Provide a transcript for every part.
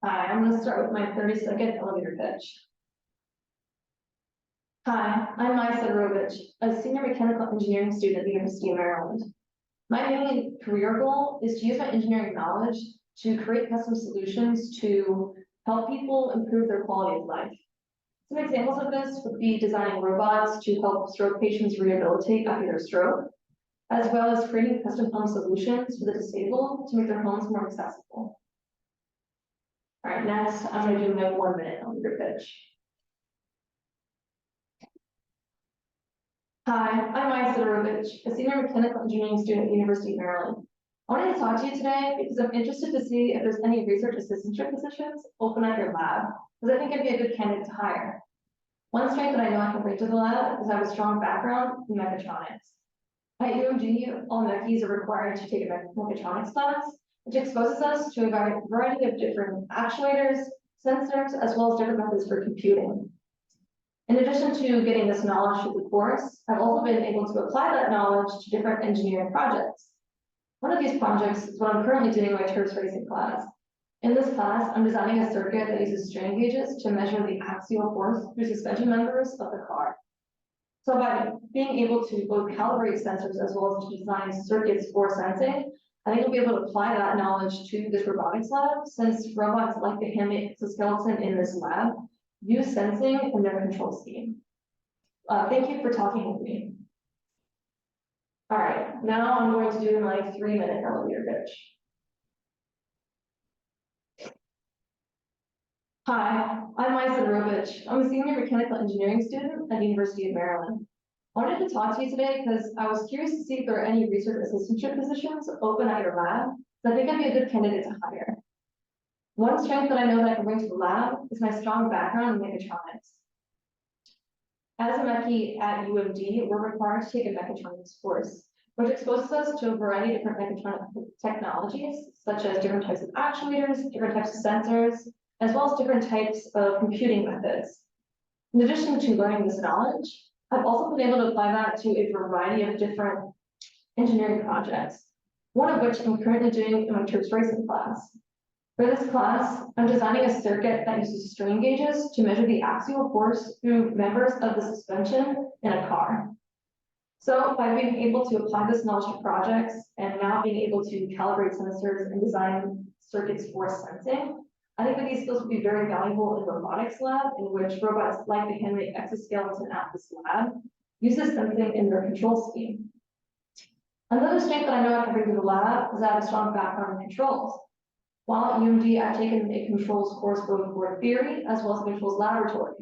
Hi, I'm going to start with my 30-second elevator pitch. Hi, I'm Maya Sedorovich, a senior mechanical engineering student at the University of Maryland. My main career goal is to use my engineering knowledge to create custom solutions to help people improve their quality of life. Some examples of this would be designing robots to help stroke patients rehabilitate after their stroke, as well as creating custom home solutions for the disabled to make their homes more accessible. All right, next, I'm going to do my 1-minute elevator pitch. Hi, I'm Maya Sedorovich, a senior mechanical engineering student at the University of Maryland. I wanted to talk to you today because I'm interested to see if there's any research assistantship positions open at your lab, because I think I'd be a good candidate to hire. One strength that I know I can bring to the lab is I have a strong background in mechatronics. At UMG, all mechies are required to take a mechatronics class, which exposes us to a variety of different actuators, sensors, as well as different methods for computing. In addition to getting this knowledge through the course, I've also been able to apply that knowledge to different engineering projects. One of these projects is what I'm currently doing in my turf racing class. In this class, I'm designing a circuit that uses strain gauges to measure the axial force through suspension members of the car. So by being able to both calibrate sensors as well as to design circuits for sensing, I think I'll be able to apply that knowledge to this robotics lab, since robots like the handmade exoskeleton in this lab use sensing in their control scheme. Thank you for talking with me. All right, now I'm going to do my 3-minute elevator pitch. Hi, I'm Maya Sedorovich. I'm a senior mechanical engineering student at the University of Maryland. I wanted to talk to you today because I was curious to see if there are any research assistantship positions open at your lab, so I think I'd be a good candidate to hire. One strength that I know that I can bring to the lab is my strong background in mechatronics. As a mechie at UMD, we're required to take a mechatronics course, which exposes us to a variety of different mechatronic technologies, such as different types of actuators, different types of sensors, as well as different types of computing methods. In addition to learning this knowledge, I've also been able to apply that to a variety of different engineering projects, one of which I'm currently doing in my turf racing class. For this class, I'm designing a circuit that uses strain gauges to measure the axial force through members of the suspension in a car. So by being able to apply this knowledge to projects and now being able to calibrate sensors and design circuits for sensing, I think that these skills would be very valuable in robotics lab, in which robots like the handmade exoskeleton at this lab uses sensing in their control scheme. Another strength that I know I can bring to the lab is I have a strong background in controls. While at UMD, I've taken a controls course both for theory as well as a controls laboratory.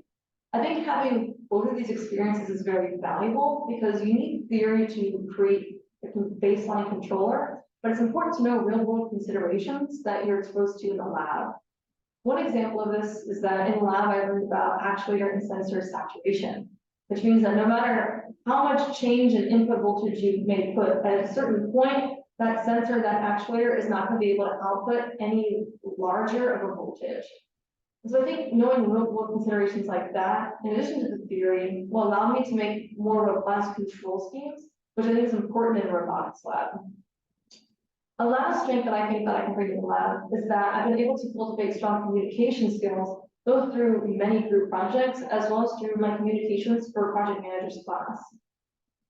I think having both of these experiences is very valuable because you need theory to create a baseline controller, but it's important to know real-world considerations that you're exposed to in the lab. One example of this is that in the lab, I learned about actuator and sensor saturation, which means that no matter how much change in input voltage you may put, at a certain point, that sensor, that actuator is not going to be able to output any larger of a voltage. So I think knowing real-world considerations like that, in addition to the theory, will allow me to make more robust control schemes, which I think is important in a robotics lab. A last strength that I think that I can bring to the lab is that I've been able to cultivate strong communication skills, both through many group projects, as well as through my communications for project manager's class.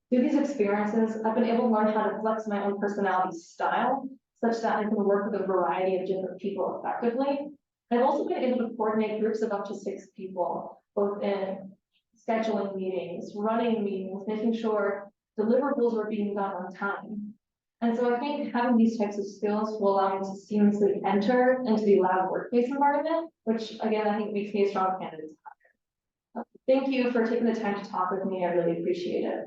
Through these experiences, I've been able to learn how to flex my own personality style, such that I can work with a variety of different people effectively. I've also been able to coordinate groups of up to 6 people, both in scheduling meetings, running meetings, making sure deliverables are being done on time. And so I think having these types of skills will allow me to seamlessly enter into the lab workplace environment, which again, I think makes me a strong candidate to hire. Thank you for taking the time to talk with me. I really appreciate it.